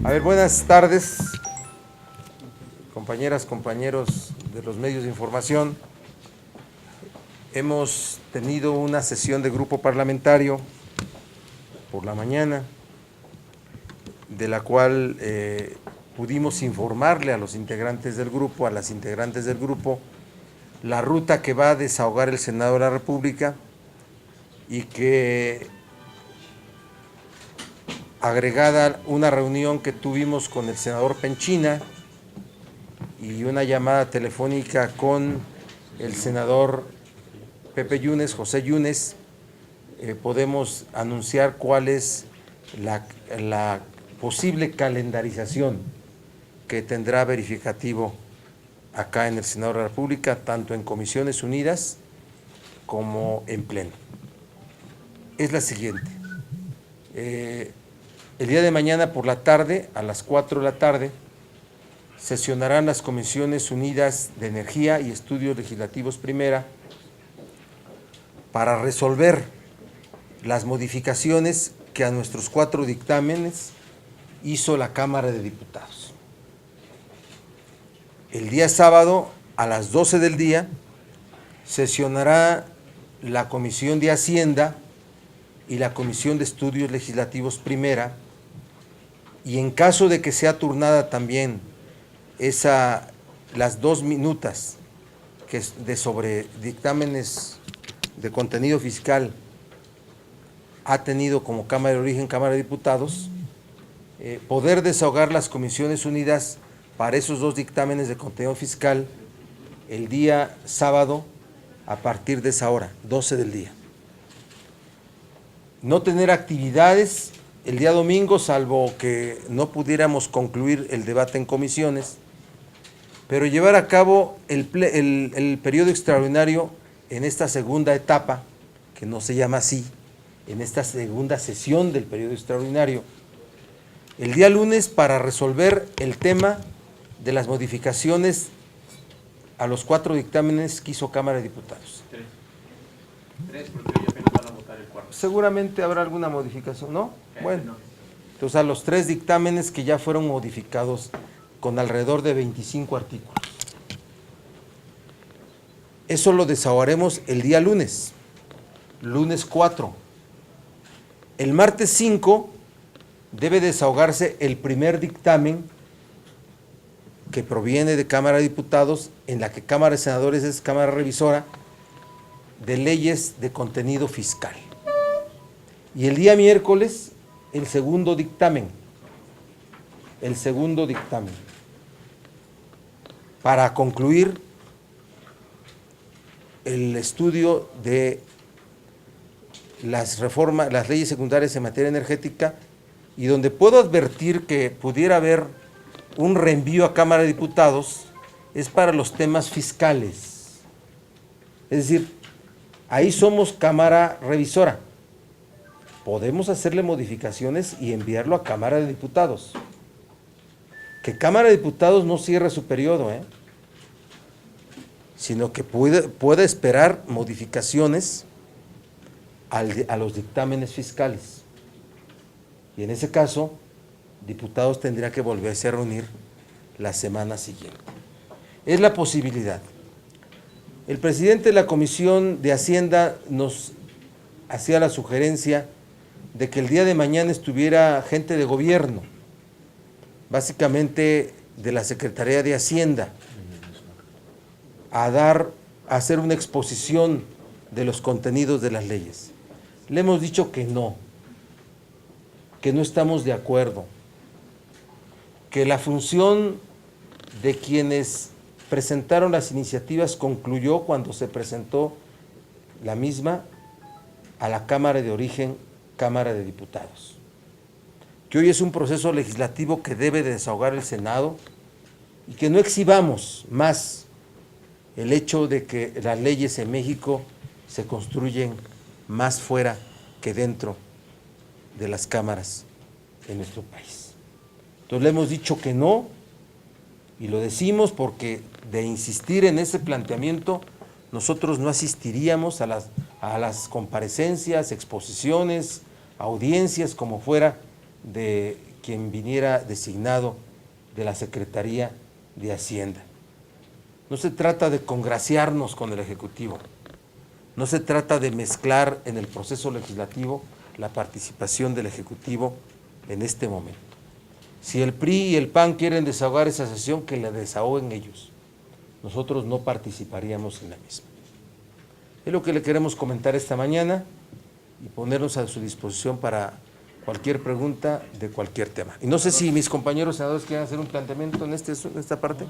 A ver, buenas tardes, compañeras, compañeros de los medios de información. Hemos tenido una sesión de grupo parlamentario por la mañana, de la cual pudimos informarle a los integrantes del grupo, a las integrantes del grupo, la ruta que va a desahogar el Senado de la República y que, agregada una reunión que tuvimos con el senador Penchina y una llamada telefónica con el senador Pepe Yunes, José Yunes, podemos anunciar cuál es la posible calendarización que tendrá verificativo acá en el Senado de la República, tanto en Comisiones Unidas como en Pleno. Es la siguiente. El día de mañana por la tarde, a las 4 de la tarde, sesionarán las Comisiones Unidas de Energía y Estudios Legislativos Primera para resolver las modificaciones que a nuestros 4 dictámenes hizo la Cámara de Diputados. El día sábado, a las 12 del día, sesionará la Comisión de Hacienda y la Comisión de Estudios Legislativos Primera, y en caso de que sea turnada también las 2 minutas que de sobre dictámenes de contenido fiscal ha tenido como Cámara de Origen, Cámara de Diputados, poder desahogar las Comisiones Unidas para esos 2 dictámenes de contenido fiscal el día sábado a partir de esa hora, 12 del día. No tener actividades el día domingo, salvo que no pudiéramos concluir el debate en comisiones, pero llevar a cabo el periodo extraordinario en esta segunda etapa, que no se llama así, en esta segunda sesión del periodo extraordinario, el día lunes, para resolver el tema de las modificaciones a los 4 dictámenes que hizo Cámara de Diputados. 3, porque hoy apenas van a votar el cuarto. Seguramente habrá alguna modificación, ¿no? Bueno, entonces a los 3 dictámenes que ya fueron modificados con alrededor de 25 artículos. Eso lo desahogaremos el día lunes 4. El martes 5 debe desahogarse el primer dictamen que proviene de Cámara de Diputados, en la que Cámara de Senadores es Cámara Revisora, de leyes de contenido fiscal. Y el día miércoles, el segundo dictamen, para concluir el estudio de las reformas, las leyes secundarias en materia energética, y donde puedo advertir que pudiera haber un reenvío a Cámara de Diputados, es para los temas fiscales. Es decir, ahí somos Cámara Revisora. Podemos hacerle modificaciones y enviarlo a Cámara de Diputados. Que Cámara de Diputados no cierre su periodo, sino que pueda esperar modificaciones a los dictámenes fiscales. Y en ese caso, Diputados tendría que volverse a reunir la semana siguiente. Es la posibilidad. El presidente de la Comisión de Hacienda nos hacía la sugerencia de que el día de mañana estuviera gente de gobierno, básicamente de la Secretaría de Hacienda, a hacer una exposición de los contenidos de las leyes. Le hemos dicho que no estamos de acuerdo, que la función de quienes presentaron las iniciativas concluyó cuando se presentó la misma a la Cámara de Origen, Cámara de Diputados. Que hoy es un proceso legislativo que debe de desahogar el Senado y que no exhibamos más el hecho de que las leyes en México se construyen más fuera que dentro de las cámaras en nuestro país. Entonces le hemos dicho que no, y lo decimos porque de insistir en ese planteamiento, nosotros no asistiríamos a las comparecencias, exposiciones, audiencias, como fuera, de quien viniera designado de la Secretaría de Hacienda. No se trata de congraciarnos con el Ejecutivo, no se trata de mezclar en el proceso legislativo la participación del Ejecutivo en este momento. Si el PRI y el PAN quieren desahogar esa sesión, que la desahoguen ellos. Nosotros no participaríamos en la misma. Es lo que le queremos comentar esta mañana y ponernos a su disposición para cualquier pregunta de cualquier tema. Y no sé si mis compañeros senadores quieren hacer un planteamiento en esta parte,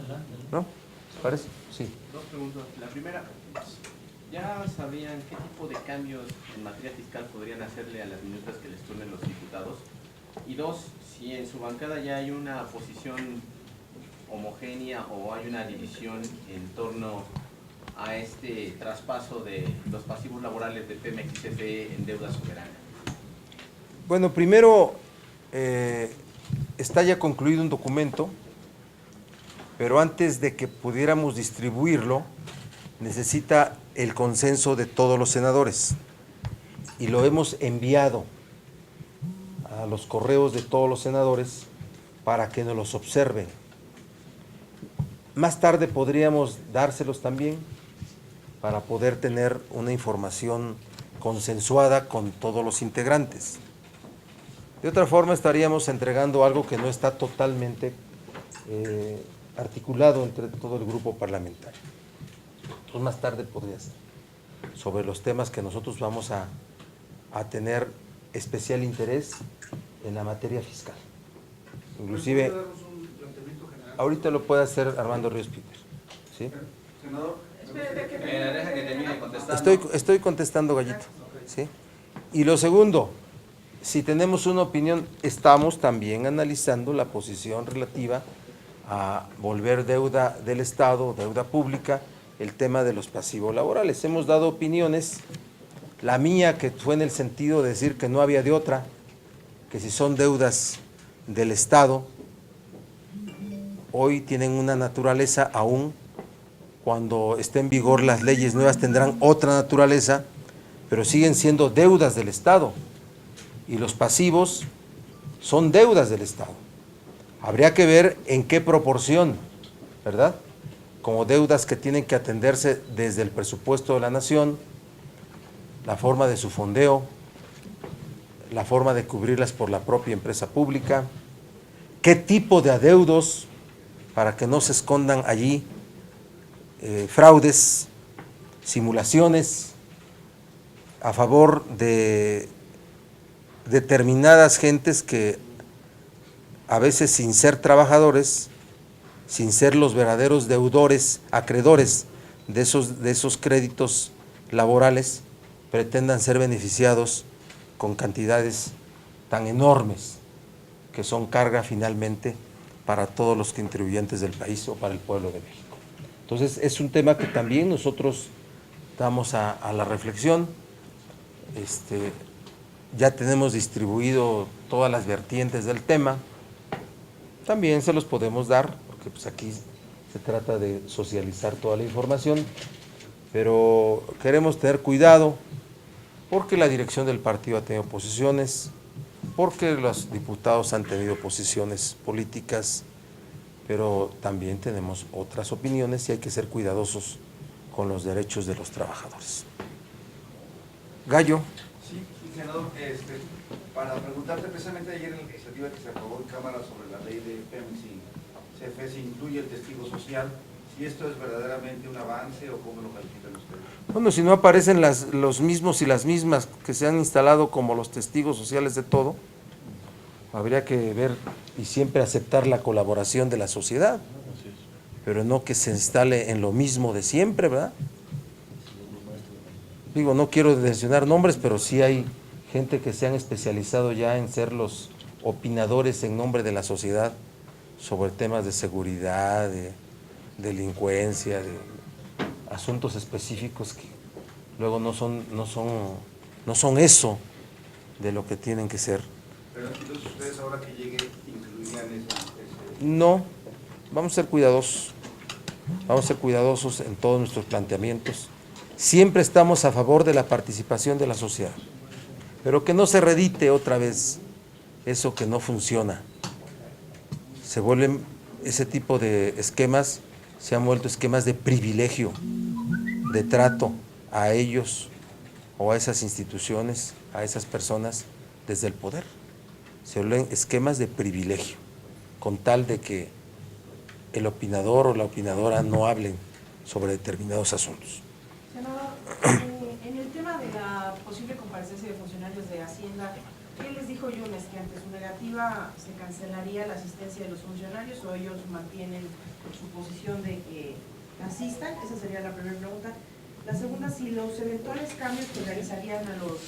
¿no? ¿Parece? Sí. Dos preguntas. La primera, ¿ya sabían qué tipo de cambios en materia fiscal podrían hacerle a las minutas que les turnen los diputados? Y dos, si en su bancada ya hay una posición homogénea o hay una división en torno a este traspaso de los pasivos laborales de Pemex y CFE en deuda soberana. Bueno, primero está ya concluido un documento, pero antes de que pudiéramos distribuirlo, necesita el consenso de todos los senadores y lo hemos enviado a los correos de todos los senadores para que nos los observen. Más tarde podríamos dárselos también para poder tener una información consensuada con todos los integrantes. De otra forma estaríamos entregando algo que no está totalmente articulado entre todo el grupo parlamentario. Entonces más tarde podría ser sobre los temas que nosotros vamos a tener especial interés en la materia fiscal. Inclusive, ahorita lo puede hacer Armando Ríos Peter. ¿Sí? Senador, Deja que termine contestando. Estoy contestando, Gallito. ¿Sí? Y lo segundo, si tenemos una opinión, estamos también analizando la posición relativa a volver deuda del Estado, deuda pública, el tema de los pasivos laborales. Hemos dado opiniones, la mía que fue en el sentido de decir que no había de otra, que si son deudas del Estado, hoy tienen una naturaleza aún. Cuando esté en vigor las leyes nuevas tendrán otra naturaleza, pero siguen siendo deudas del Estado y los pasivos son deudas del Estado. Habría que ver en qué proporción, ¿verdad? Como deudas que tienen que atenderse desde el presupuesto de la nación, la forma de su fondeo, la forma de cubrirlas por la propia empresa pública, qué tipo de adeudos para que no se escondan allí fraudes, simulaciones a favor de determinadas gentes que a veces sin ser trabajadores, sin ser los verdaderos deudores, acreedores de esos créditos laborales, pretendan ser beneficiados con cantidades tan enormes que son carga finalmente para todos los contribuyentes del país o para el pueblo de México. Entonces es un tema que también nosotros damos a la reflexión. Ya tenemos distribuido todas las vertientes del tema, también se los podemos dar, porque pues aquí se trata de socializar toda la información, pero queremos tener cuidado porque la dirección del partido ha tenido posiciones, porque los diputados han tenido posiciones políticas, pero también tenemos otras opiniones y hay que ser cuidadosos con los derechos de los trabajadores. Gallo. sí, senador, para preguntarte precisamente ayer en la iniciativa que se aprobó en Cámara sobre la ley de Pemex y CFE se incluye el testigo social, si esto es verdaderamente un avance o cómo lo califican ustedes. Bueno, si no aparecen los mismos y las mismas que se han instalado como los testigos sociales de todo, habría que ver y siempre aceptar la colaboración de la sociedad, pero no que se instale en lo mismo de siempre, ¿verdad? Digo, no quiero mencionar nombres, pero sí hay gente que se han especializado ya en ser los opinadores en nombre de la sociedad sobre temas de seguridad, de delincuencia, de asuntos específicos que luego no son eso de lo que tienen que ser. Pero entonces ustedes ahora que llegue incluirían ese... No, vamos a ser cuidadosos en todos nuestros planteamientos. Siempre estamos a favor de la participación de la sociedad, pero que no se redite otra vez eso que no funciona, se vuelven, ese tipo de esquemas se han vuelto esquemas de privilegio, de trato a ellos o a esas instituciones, a esas personas desde el poder. Se vuelven esquemas de privilegio, con tal de que el opinador o la opinadora no hablen sobre determinados asuntos. Senador, en el tema de la posible comparecencia de funcionarios de Hacienda, ¿qué les dijo Yunes? ¿Que ante su negativa se cancelaría la asistencia de los funcionarios o ellos mantienen su posición de que asistan? Esa sería la primera pregunta. La segunda, si los eventuales cambios que realizarían a los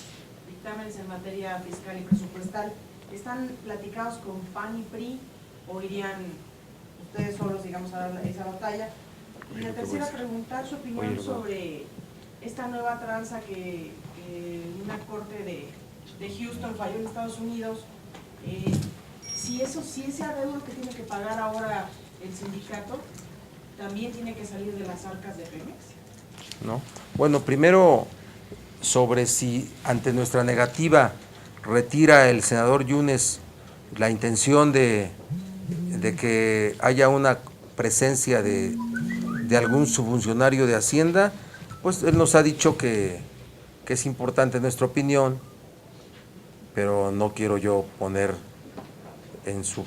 dictámenes en materia fiscal y presupuestal están platicados con PAN y PRI o irían ustedes solos, digamos, a dar esa batalla. Y la tercera, preguntar su opinión sobre esta nueva tranza que una corte de Houston falló en Estados Unidos. Si ese adeudo que tiene que pagar ahora el sindicato también tiene que salir de las arcas de Pemex. ¿No? Bueno, primero, sobre si ante nuestra negativa retira el senador Yunes la intención de que haya una presencia de algún subfuncionario de Hacienda, pues él nos ha dicho que es importante nuestra opinión, pero no quiero yo poner en su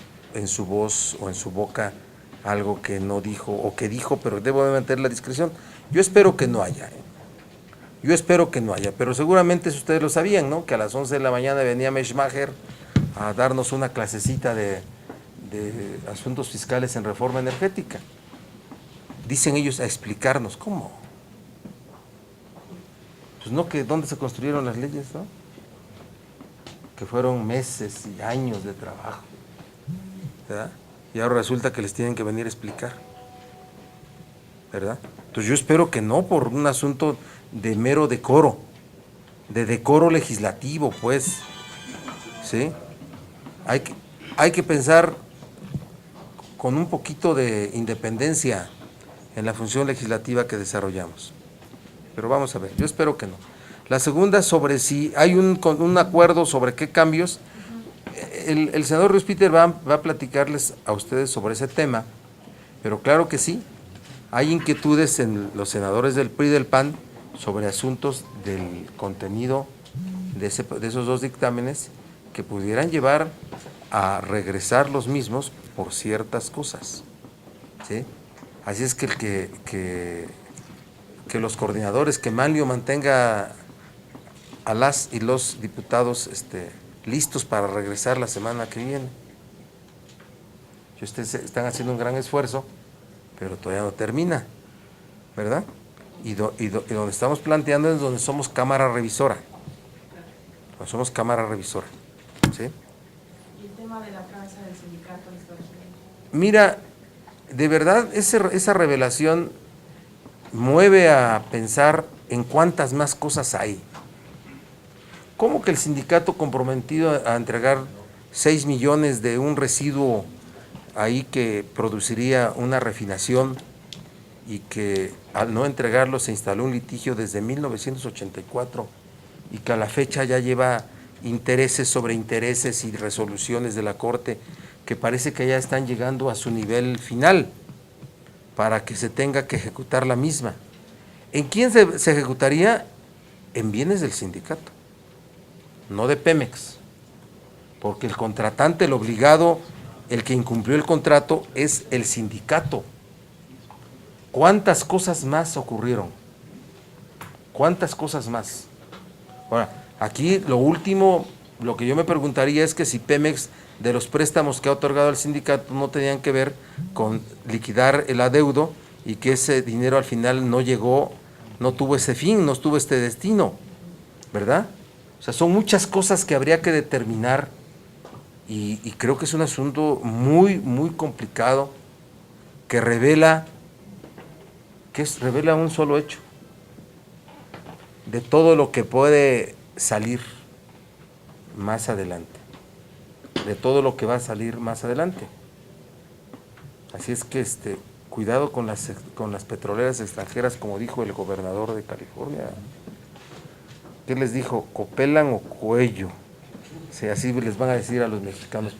voz o en su boca algo que no dijo o que dijo, pero debo de mantener la discreción. Yo espero que no haya, yo espero que no haya, pero seguramente ustedes lo sabían, ¿no? Que a las 11 de la mañana venía Meshmacher a darnos una clasecita de asuntos fiscales en reforma energética. Dicen ellos a explicarnos, ¿cómo? Pues no, que dónde se construyeron las leyes, ¿no? Que fueron meses y años de trabajo, ¿verdad? Y ahora resulta que les tienen que venir a explicar, ¿verdad? Entonces yo espero que no, por un asunto de mero decoro, de decoro legislativo, pues, ¿sí? Hay que pensar con un poquito de independencia en la función legislativa que desarrollamos. Pero vamos a ver, yo espero que no. La segunda, sobre si hay un acuerdo sobre qué cambios, el senador Ruiz Peter va a platicarles a ustedes sobre ese tema, pero claro que sí, hay inquietudes en los senadores del PRI y del PAN sobre asuntos del contenido de esos dos dictámenes que pudieran llevar a regresar los mismos por ciertas cosas, ¿sí? Así es que los coordinadores, que Manlio mantenga a las y los diputados listos para regresar la semana que viene. Ustedes están haciendo un gran esfuerzo, pero todavía no termina, ¿verdad? Y donde estamos planteando es donde somos cámara revisora. Donde somos cámara revisora, ¿sí? ¿Y el tema de la tranza del sindicato en Estados Unidos? Mira, de verdad, esa revelación mueve a pensar en cuántas más cosas hay. ¿Cómo que el sindicato comprometido a entregar 6 millones de un residuo ahí que produciría una refinación y que al no entregarlo se instaló un litigio desde 1984 y que a la fecha ya lleva intereses sobre intereses y resoluciones de la Corte que parece que ya están llegando a su nivel final para que se tenga que ejecutar la misma? ¿En quién se ejecutaría? En bienes del sindicato, no de Pemex, porque el contratante, el obligado, el que incumplió el contrato es el sindicato. ¿Cuántas cosas más ocurrieron? ¿Cuántas cosas más? Ahora, aquí lo último, lo que yo me preguntaría es que si Pemex, de los préstamos que ha otorgado el sindicato, no tenían que ver con liquidar el adeudo y que ese dinero al final no llegó, no tuvo ese fin, no tuvo este destino, ¿verdad? O sea, son muchas cosas que habría que determinar y creo que es un asunto muy, muy complicado que revela un solo hecho de todo lo que puede salir más adelante, de todo lo que va a salir más adelante. Así es que cuidado con las petroleras extranjeras, como dijo el gobernador de California. ¿Qué les dijo? ¿Copelan o cuello? Sí, así les van a decir a los mexicanos.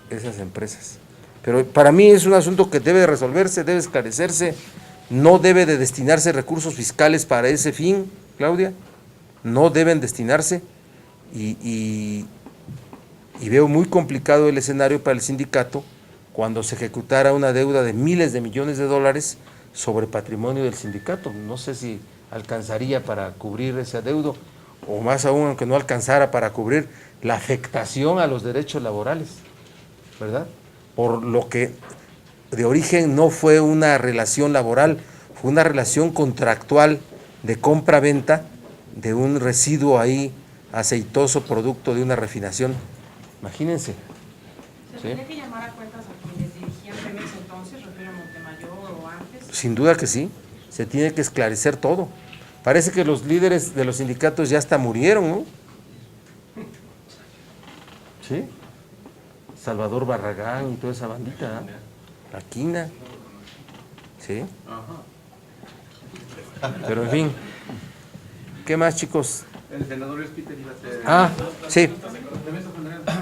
esas empresas. Pero para mí es un asunto que debe resolverse, debe esclarecerse, no debe de destinarse recursos fiscales para ese fin, Claudia, no deben destinarse y veo muy complicado el escenario para el sindicato cuando se ejecutara una deuda de miles de millones de dólares sobre patrimonio del sindicato. No sé si alcanzaría para cubrir ese adeudo, o más aún, aunque no alcanzara para cubrir la afectación a los derechos laborales, ¿verdad? Por lo que de origen no fue una relación laboral, fue una relación contractual de compra-venta de un residuo ahí aceitoso producto de una refinación. Imagínense. ¿Se ¿Sí? tenía que llamar a cuentas a quienes dirigían Pemex entonces, refiero a Montemayor o antes? Sin duda que sí, se tiene que esclarecer todo. Parece que los líderes de los sindicatos ya hasta murieron, ¿no? ¿Sí? Salvador Barragán y toda esa bandita, ¿eh? La Quina. ¿Sí? Pero en fin, ¿qué más, chicos? El senador Spiter iba a ser... Ah, sí.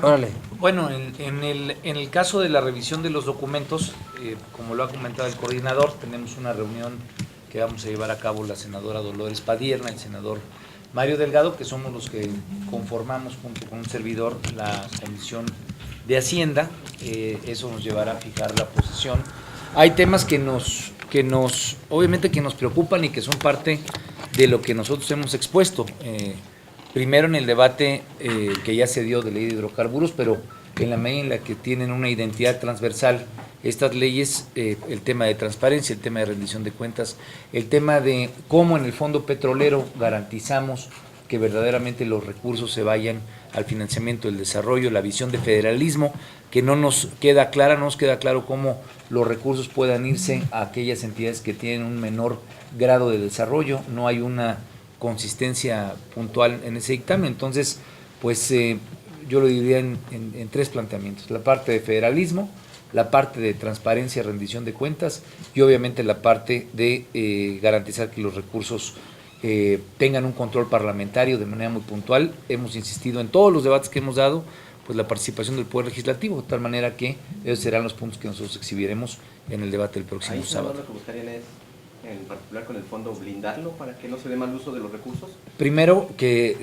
Órale. Bueno, en el caso de la revisión de los documentos, como lo ha comentado el coordinador, tenemos una reunión que vamos a llevar a cabo la senadora Dolores Padierna, el senador Mario Delgado, que somos los que conformamos junto con un servidor la Comisión de Hacienda. Eso nos llevará a fijar la posición. Hay temas que obviamente que nos preocupan y que son parte de lo que nosotros hemos expuesto. Primero en el debate que ya se dio de ley de hidrocarburos, pero en la medida en la que tienen una identidad transversal estas leyes, el tema de transparencia, el tema de rendición de cuentas, el tema de cómo en el fondo petrolero garantizamos que verdaderamente los recursos se vayan al financiamiento del desarrollo, la visión de federalismo, que no nos queda clara, no nos queda claro cómo los recursos puedan irse a aquellas entidades que tienen un menor grado de desarrollo, no hay una consistencia puntual en ese dictamen. Entonces, pues yo lo diría en tres planteamientos: la parte de federalismo, la parte de transparencia, rendición de cuentas y obviamente la parte de garantizar que los recursos tengan un control parlamentario de manera muy puntual. Hemos insistido en todos los debates que hemos dado, pues la participación del Poder Legislativo, de tal manera que esos serán los puntos que nosotros exhibiremos en el debate del próximo sábado. Lo que buscarían es, en particular con el fondo, blindarlo para que no se dé mal uso de los recursos. Primero, que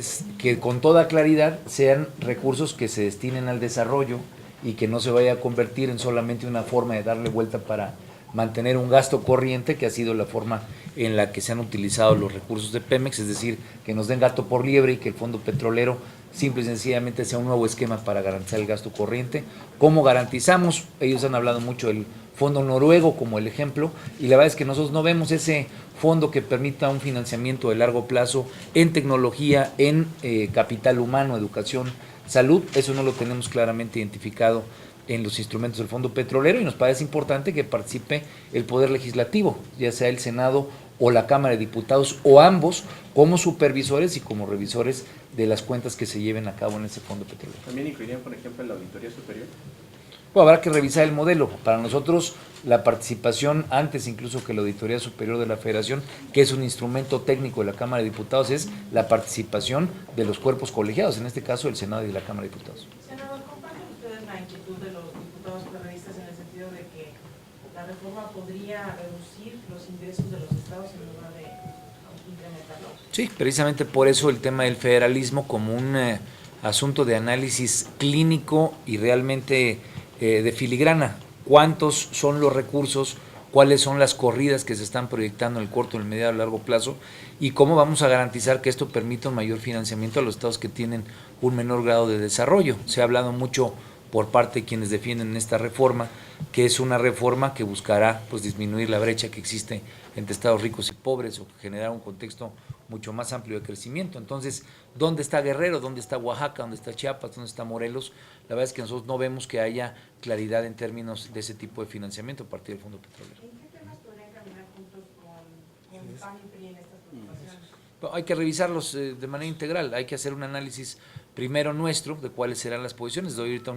con toda claridad sean recursos que se destinen al desarrollo y que no se vaya a convertir en solamente una forma de darle vuelta para mantener un gasto corriente, que ha sido la forma en la que se han utilizado los recursos de Pemex, es decir, que nos den gato por liebre y que el fondo petrolero simple y sencillamente sea un nuevo esquema para garantizar el gasto corriente. ¿Cómo garantizamos? Ellos han hablado mucho del fondo noruego como el ejemplo, y la verdad es que nosotros no vemos ese fondo que permita un financiamiento de largo plazo en tecnología, en capital humano, educación, salud. Eso no lo tenemos claramente identificado en los instrumentos del fondo petrolero, y nos parece importante que participe el Poder Legislativo, ya sea el Senado o la Cámara de Diputados, o ambos, como supervisores y como revisores de las cuentas que se lleven a cabo en ese fondo petrolero. ¿También incluirían, por ejemplo, la Auditoría Superior? Bueno, habrá que revisar el modelo. Para nosotros, la participación, antes incluso que la Auditoría Superior de la Federación, que es un instrumento técnico de la Cámara de Diputados, es la participación de los cuerpos colegiados, en este caso el Senado y la Cámara de Diputados. Senador, ¿comparten ustedes la inquietud de los diputados periodistas en el sentido de que la reforma podría reducir los ingresos de los estados en lugar de incrementarlos? Sí, precisamente por eso el tema del federalismo como un asunto de análisis clínico y realmente de filigrana. ¿Cuántos son los recursos? ¿Cuáles son las corridas que se están proyectando en el corto, en el mediano y largo plazo? ¿Y cómo vamos a garantizar que esto permita un mayor financiamiento a los estados que tienen un menor grado de desarrollo? Se ha hablado mucho por parte de quienes defienden esta reforma, que es una reforma que buscará pues disminuir la brecha que existe entre estados ricos y pobres, o generar un contexto mucho más amplio de crecimiento. Entonces, ¿dónde está Guerrero? ¿Dónde está Oaxaca? ¿Dónde está Chiapas? ¿Dónde está Morelos? La verdad es que nosotros no vemos que haya claridad en términos de ese tipo de financiamiento a partir del Fondo Petrolero. ¿En qué temas podrían caminar juntos con PAN y PRI en estas preocupaciones? Pero hay que revisarlos de manera integral, hay que hacer un análisis primero nuestro de cuáles serán las posiciones. Doy ahorita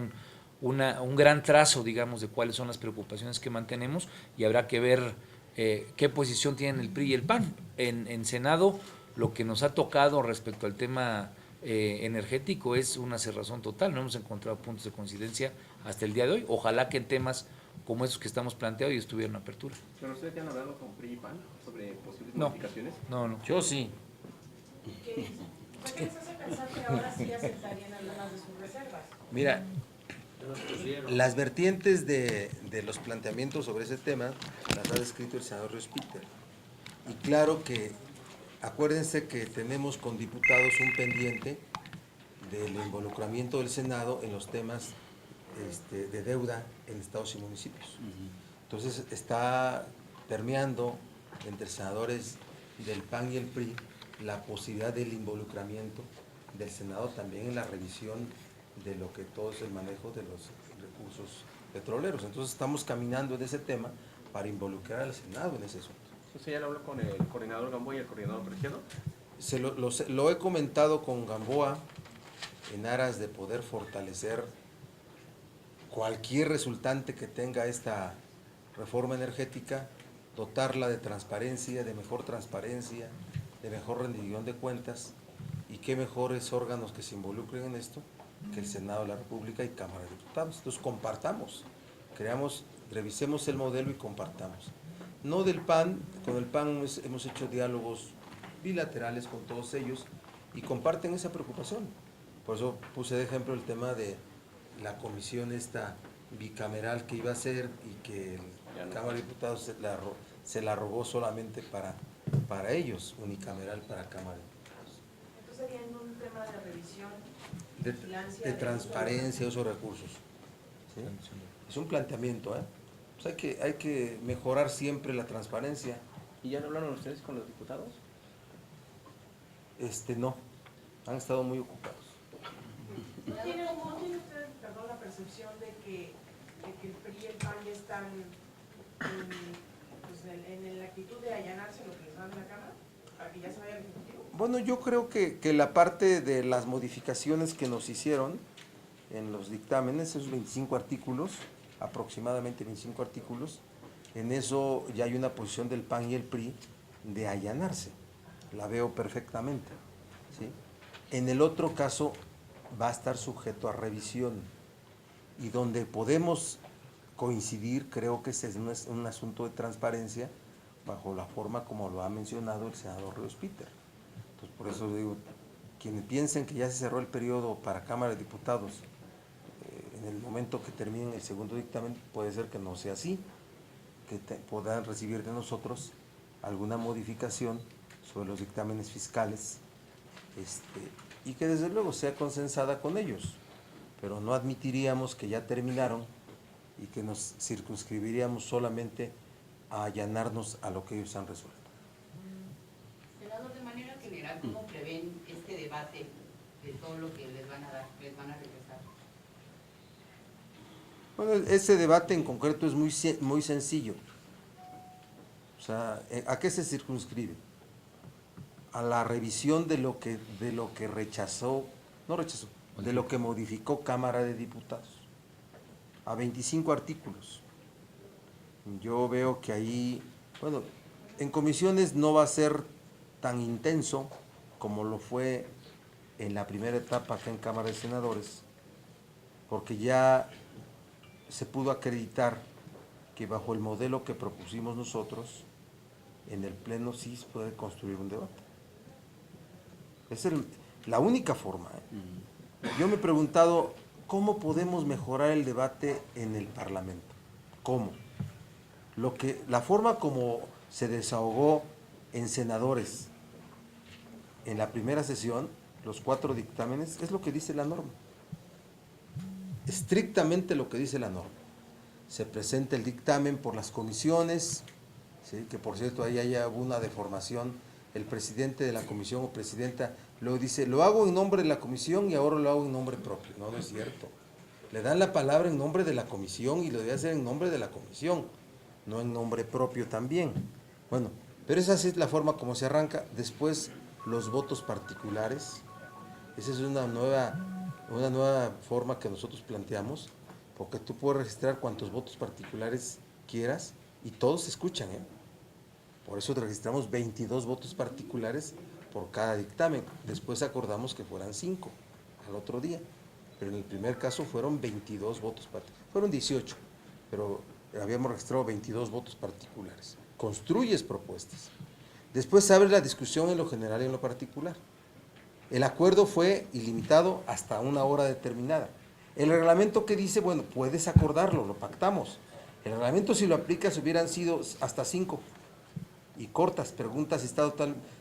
un gran trazo, digamos, de cuáles son las preocupaciones que mantenemos, y habrá que ver qué posición tienen el PRI y el PAN. En Senado, lo que nos ha tocado respecto al tema energético es una cerrazón total, no hemos encontrado puntos de coincidencia hasta el día de hoy. Ojalá que en temas como esos que estamos planteando y estuvieran apertura. ¿Pero ustedes ya han hablado con PRI y PAN sobre posibles No. modificaciones? No. Yo sí. ¿Qué les hace pensar que ahora sí aceptarían algunas de sus reservas? Mira, las vertientes de los planteamientos sobre ese tema las ha descrito el senador Ríos Peter. Y claro que, acuérdense que tenemos con diputados un pendiente del involucramiento del Senado en los temas de deuda en estados y municipios. Entonces está permeando entre senadores del PAN y el PRI la posibilidad del involucramiento del Senado también en la revisión de lo que todo es el manejo de los recursos petroleros. Entonces estamos caminando en ese tema para involucrar al Senado en ese asunto. ¿Usted ya lo habló con el coordinador Gamboa y el coordinador Preciado? Lo he comentado con Gamboa en aras de poder fortalecer cualquier resultante que tenga esta reforma energética, dotarla de transparencia, de mejor rendición de cuentas, y qué mejores órganos que se involucren en esto que el Senado de la República y Cámara de Diputados. Entonces compartamos, revisemos el modelo y compartamos. No del PAN, con el PAN hemos hecho diálogos bilaterales con todos ellos y comparten esa preocupación. Por eso puse de ejemplo el tema de la comisión esta bicameral que iba a ser y que la Cámara de Diputados se la robó solamente para ellos, unicameral para Cámara de Diputados. Entonces sería en un tema de revisión y vigilancia De transparencia de esos recursos. ¿Sí? Es un planteamiento, ¿eh? Pues hay que mejorar siempre la transparencia. ¿Y ya no hablaron ustedes con los diputados? No, han estado muy ocupados. ¿No tiene usted, perdón, la percepción de que el PRI y el PAN ya están en la actitud de allanarse lo que les dan en la Cámara para que ya se vaya al Ejecutivo? Bueno, yo creo que la parte de las modificaciones que nos hicieron en los dictámenes, esos 25 artículos, aproximadamente 25 artículos, en eso ya hay una posición del PAN y el PRI de allanarse. La veo perfectamente, ¿sí? En el otro caso va a estar sujeto a revisión y donde podemos coincidir, creo que ese es un asunto de transparencia bajo la forma como lo ha mencionado el senador Ríos Peter. Entonces, por eso digo, quienes piensen que ya se cerró el periodo para Cámara de Diputados en el momento que terminen el segundo dictamen, puede ser que no sea así, que puedan recibir de nosotros alguna modificación sobre los dictámenes fiscales y que desde luego sea consensada con ellos, pero no admitiríamos que ya terminaron y que nos circunscribiríamos solamente a allanarnos a lo que ellos han resuelto. Senador, de manera general, ¿cómo prevén este debate de todo lo que les van a dar, les van a regresar? Bueno, ese debate en concreto es muy sencillo. O sea, ¿a qué se circunscribe? A la revisión de lo que de lo que modificó Cámara de Diputados, a 25 artículos. Yo veo que ahí, bueno, en comisiones no va a ser tan intenso como lo fue en la primera etapa acá en Cámara de Senadores, porque ya se pudo acreditar que bajo el modelo que propusimos nosotros, en el Pleno sí se puede construir un debate. Esa es la única forma. Yo me he preguntado, ¿cómo podemos mejorar el debate en el Parlamento? ¿Cómo? La forma como se desahogó en senadores en la primera sesión, los 4 dictámenes, es lo que dice la norma. Estrictamente lo que dice la norma. Se presenta el dictamen por las comisiones, ¿sí? Que por cierto ahí haya una deformación. El presidente de la comisión o presidenta luego dice, lo hago en nombre de la comisión y ahora lo hago en nombre propio. No, no es cierto. Le dan la palabra en nombre de la comisión y lo debe hacer en nombre de la comisión, no en nombre propio también. Bueno, pero esa sí es la forma como se arranca. Después los votos particulares, esa es una nueva forma que nosotros planteamos, porque tú puedes registrar cuantos votos particulares quieras y todos se escuchan, ¿eh? Por eso registramos 22 votos particulares, por cada dictamen. Después acordamos que fueran 5 al otro día, pero en el primer caso fueron 22 votos particulares. Fueron 18, pero habíamos registrado 22 votos particulares. Construyes propuestas. Después se abre la discusión en lo general y en lo particular. El acuerdo fue ilimitado hasta una hora determinada. El reglamento que dice, bueno, puedes acordarlo, lo pactamos. El reglamento, si lo aplicas, hubieran sido hasta 5 y cortas, preguntas si está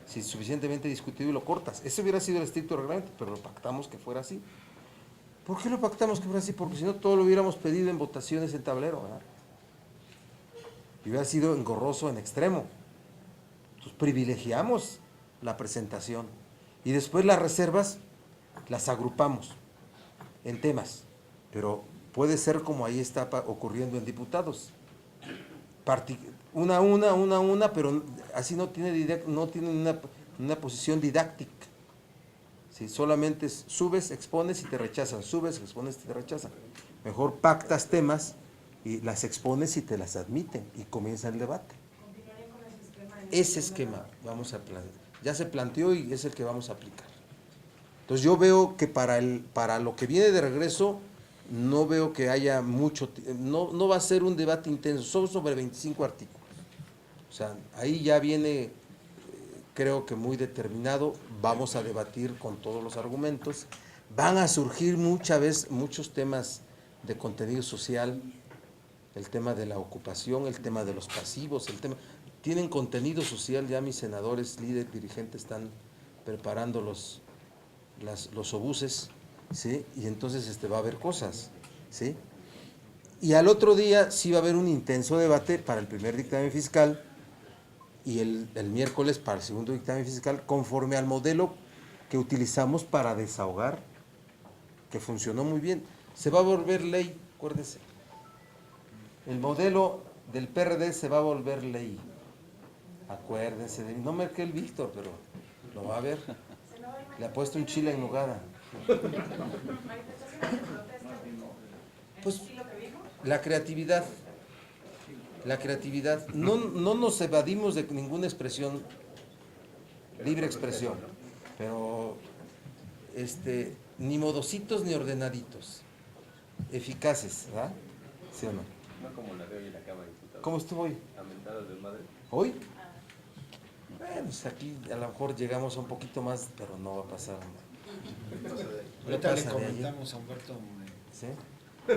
si suficientemente discutido y lo cortas. Ese hubiera sido el estricto reglamento, pero lo pactamos que fuera así. ¿Por qué lo pactamos que fuera así? Porque si no, todo lo hubiéramos pedido en votaciones en tablero, ¿verdad? Y hubiera sido engorroso en extremo. Entonces privilegiamos la presentación y después las reservas las agrupamos en temas, pero puede ser como ahí está ocurriendo en diputados. Una, pero así no tiene una posición didáctica. Si solamente subes, expones y te rechazan, subes, expones y te rechazan. Mejor pactas temas y las expones y te las admiten y comienza el debate. Ese esquema vamos a plantear. Ya se planteó y es el que vamos a aplicar. Entonces yo veo que para lo que viene de regreso, no veo que haya mucho, no va a ser un debate intenso, son sobre 25 artículos. O sea, ahí ya viene, creo que muy determinado, vamos a debatir con todos los argumentos, van a surgir muchos temas de contenido social, el tema de la ocupación, el tema de los pasivos, tienen contenido social, ya mis senadores, líderes, dirigentes están preparando los obuses, ¿sí? Y entonces va a haber cosas, ¿sí? Y al otro día sí va a haber un intenso debate para el primer dictamen fiscal y el miércoles para el segundo dictamen fiscal, conforme al modelo que utilizamos para desahogar, que funcionó muy bien. Se va a volver ley, acuérdense. El modelo del PRD se va a volver ley. Acuérdense de mí. No me quede el Víctor, pero lo va a ver. Le ha puesto un chile en nogada. Pues la creatividad. No nos evadimos de ninguna expresión, libre expresión, pero ni modositos ni ordenaditos, eficaces, ¿verdad? ¿Sí o no? No como la de hoy en la Cámara de Diputados. ¿Cómo estuvo hoy? ¿A mentadas de madre? ¿Hoy? Bueno, pues aquí a lo mejor llegamos a un poquito más, pero no va a pasar. Ahorita le comentamos a Humberto, ¿Sí? a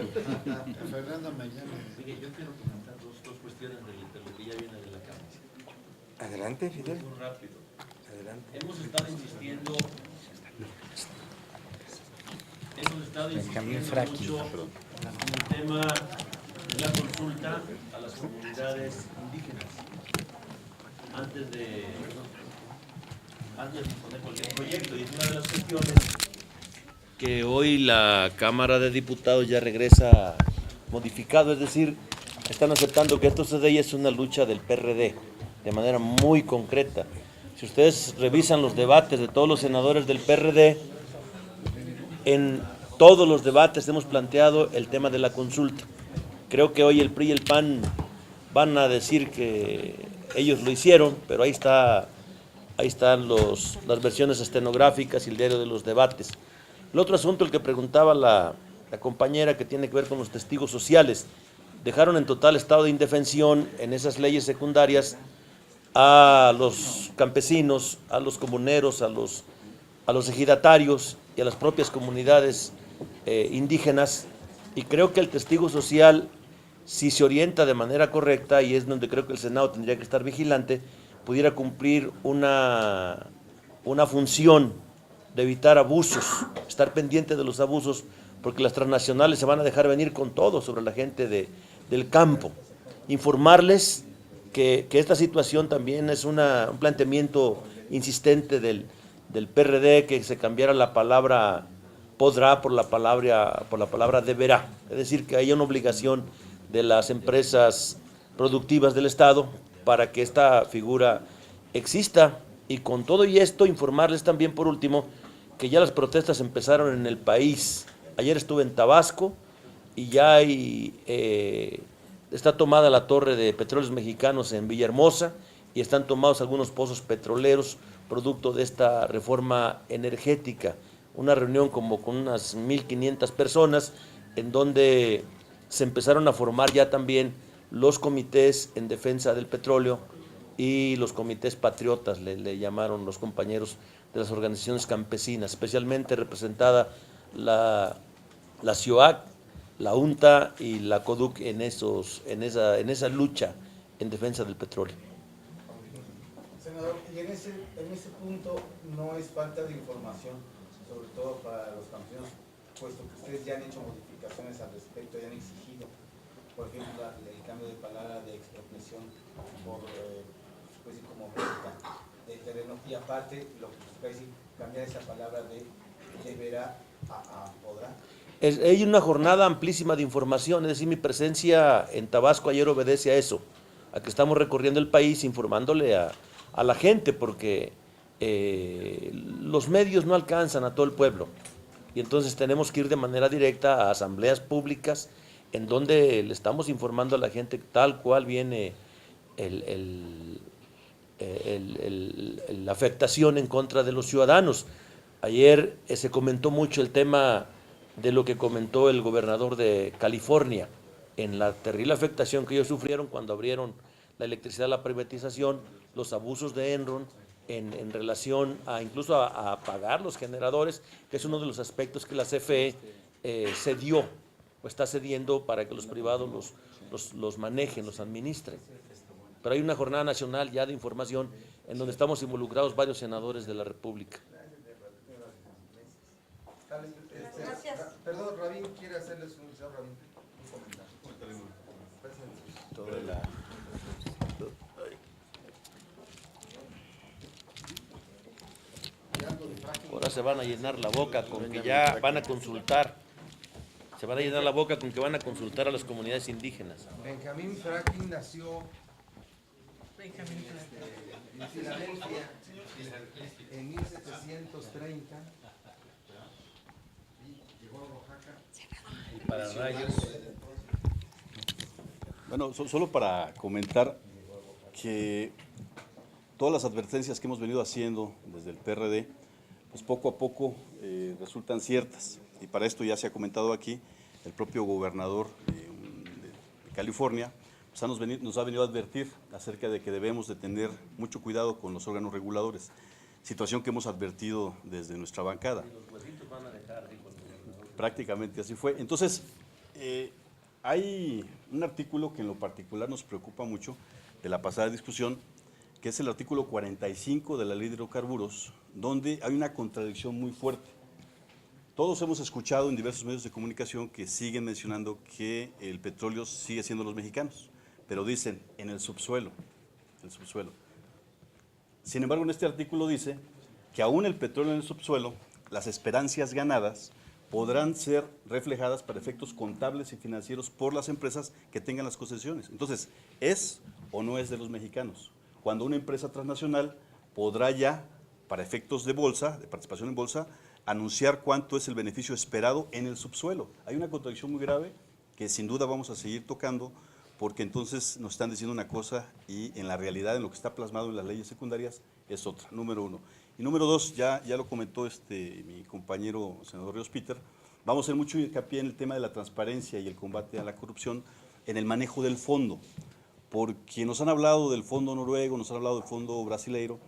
Fernando Mañana. Mire, yo quiero comentar dos cuestiones de lo que ya viene de la Cámara. Adelante, Fidel. Muy rápido. Adelante. Hemos estado insistiendo mucho en el tema de la consulta a las comunidades indígenas. Antes de poner cualquier proyecto, y es una de las cuestiones que hoy la Cámara de Diputados ya regresa modificado, es decir, están aceptando que esto CDI es una lucha del PRD de manera muy concreta. Si ustedes revisan los debates de todos los senadores del PRD, en todos los debates hemos planteado el tema de la consulta. Creo que hoy el PRI y el PAN van a decir que ellos lo hicieron, pero ahí están las versiones estenográficas y el diario de los debates. El otro asunto, el que preguntaba la compañera, que tiene que ver con los testigos sociales, dejaron en total estado de indefensión en esas leyes secundarias a los campesinos, a los comuneros, a los ejidatarios y a las propias comunidades indígenas, y creo que el testigo social, si se orienta de manera correcta, y es donde creo que el Senado tendría que estar vigilante, pudiera cumplir una función de evitar abusos, estar pendiente de los abusos, porque las transnacionales se van a dejar venir con todo sobre la gente del campo. Informarles que esta situación también es un planteamiento insistente del PRD, que se cambiara la palabra podrá por la palabra deberá, es decir, que haya una obligación de las empresas productivas del Estado para que esta figura exista. Y con todo y esto, informarles también, por último, que ya las protestas empezaron en el país. Ayer estuve en Tabasco y ya está tomada la torre de Petróleos Mexicanos en Villahermosa y están tomados algunos pozos petroleros producto de esta reforma energética. Una reunión como con unas 1.500 personas, en donde se empezaron a formar ya también los comités en defensa del petróleo y los comités patriotas, le llamaron los compañeros de las organizaciones campesinas, especialmente representada la CIOAC, la UNTA y la CODUC en esa lucha en defensa del petróleo. Senador, y en ese punto no es falta de información, sobre todo para los campesinos, puesto que ustedes ya han hecho modificaciones al respecto, ya han exigido, por ejemplo, el cambio de palabra de expropiación por especie como venta del terreno, y aparte lo que usted dice, cambiar esa palabra de deberá a podrá. Hay una jornada amplísima de información, es decir, mi presencia en Tabasco ayer obedece a eso, a que estamos recorriendo el país informándole a la gente, porque los medios no alcanzan a todo el pueblo, y entonces tenemos que ir de manera directa a asambleas públicas en donde le estamos informando a la gente tal cual viene la afectación en contra de los ciudadanos. Ayer se comentó mucho el tema de lo que comentó el gobernador de California, en la terrible afectación que ellos sufrieron cuando abrieron la electricidad a la privatización, los abusos de Enron en relación a incluso a pagar los generadores, que es uno de los aspectos que la CFE cedió o está cediendo para que los privados los manejen, los administren. Pero hay una jornada nacional ya de información en donde estamos involucrados varios senadores de la República. Gracias. Perdón, Rabín quiere hacerles un comentario. Ahora se van a llenar la boca con que ya van a consultar. Se van a llenar la boca con que van a consultar a las comunidades indígenas. Benjamín Franklin nació en Filadelfia en 1730 y llegó a Oaxaca. Y para rayos. Bueno, solo para comentar que todas las advertencias que hemos venido haciendo desde el PRD, pues poco a poco resultan ciertas. Y para esto ya se ha comentado aquí, el propio gobernador de California pues nos ha venido a advertir acerca de que debemos de tener mucho cuidado con los órganos reguladores, situación que hemos advertido desde nuestra bancada. Prácticamente así fue. Entonces, hay un artículo que en lo particular nos preocupa mucho de la pasada discusión, que es el artículo 45 de la Ley de Hidrocarburos, donde hay una contradicción muy fuerte. Todos hemos escuchado en diversos medios de comunicación que siguen mencionando que el petróleo sigue siendo los mexicanos, pero dicen en el subsuelo, Sin embargo, en este artículo dice que aún el petróleo en el subsuelo, las esperancias ganadas podrán ser reflejadas para efectos contables y financieros por las empresas que tengan las concesiones. Entonces, ¿es o no es de los mexicanos? Cuando una empresa transnacional podrá ya, para efectos de bolsa, de participación en bolsa, anunciar cuánto es el beneficio esperado en el subsuelo. Hay una contradicción muy grave que sin duda vamos a seguir tocando, porque entonces nos están diciendo una cosa y en la realidad, en lo que está plasmado en las leyes secundarias, es otra, número uno. Y número dos, ya lo comentó mi compañero senador Ríos Peter, vamos a hacer mucho hincapié en el tema de la transparencia y el combate a la corrupción en el manejo del fondo, porque nos han hablado del fondo noruego, nos han hablado del fondo brasileiro,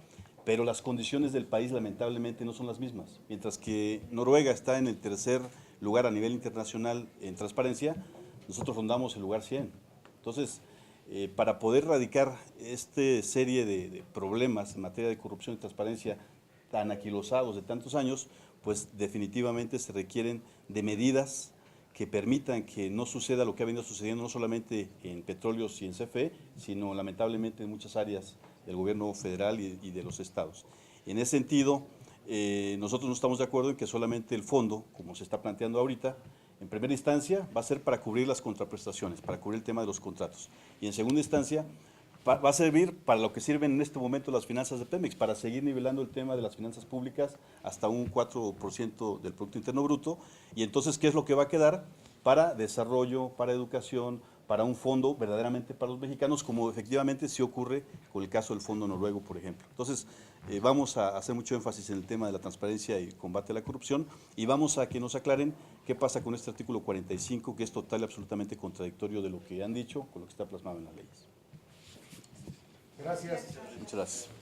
pero las condiciones del país lamentablemente no son las mismas. Mientras que Noruega está en el tercer lugar a nivel internacional en transparencia, nosotros rondamos el lugar 100. Entonces, para poder erradicar esta serie de problemas en materia de corrupción y transparencia tan aquilosados de tantos años, pues definitivamente se requieren de medidas que permitan que no suceda lo que ha venido sucediendo no solamente en petróleos y en CFE, sino lamentablemente en muchas áreas del gobierno federal y de los estados. En ese sentido, nosotros no estamos de acuerdo en que solamente el fondo, como se está planteando ahorita, en primera instancia va a ser para cubrir las contraprestaciones, para cubrir el tema de los contratos. Y en segunda instancia va a servir para lo que sirven en este momento las finanzas de Pemex, para seguir nivelando el tema de las finanzas públicas hasta un 4% del Producto Interno Bruto. Y entonces, ¿qué es lo que va a quedar? Para desarrollo, para educación, para un fondo verdaderamente para los mexicanos, como efectivamente sí ocurre con el caso del Fondo Noruego, por ejemplo. Entonces, vamos a hacer mucho énfasis en el tema de la transparencia y combate a la corrupción, y vamos a que nos aclaren qué pasa con este artículo 45, que es total y absolutamente contradictorio de lo que han dicho con lo que está plasmado en las leyes. Gracias. Muchas gracias.